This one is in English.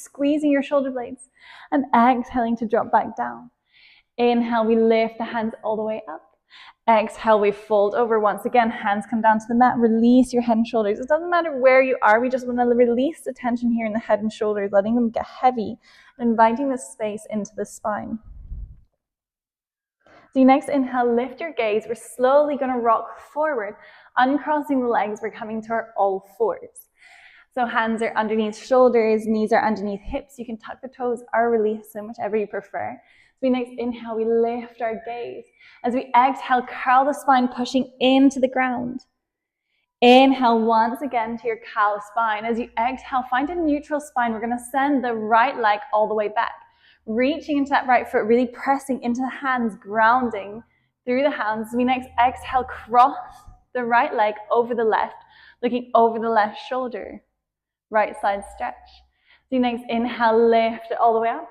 squeezing your shoulder blades, and exhaling to drop back down. Inhale, we lift the hands all the way up. Exhale, we fold over. Once again, hands come down to the mat. Release your head and shoulders. It doesn't matter where you are. We just want to release the tension here in the head and shoulders, letting them get heavy, inviting the space into the spine. So you next inhale, lift your gaze. We're slowly going to rock forward, uncrossing the legs. We're coming to our all fours. So hands are underneath shoulders, knees are underneath hips. You can tuck the toes or release them, whichever you prefer. So we next inhale, we lift our gaze. As we exhale, curl the spine, pushing into the ground. Inhale once again to your cow spine. As you exhale, find a neutral spine. We're going to send the right leg all the way back. Reaching into that right foot, really pressing into the hands, grounding through the hands. We next exhale, cross the right leg over the left, looking over the left shoulder. Right side stretch. So you next inhale, lift it all the way up.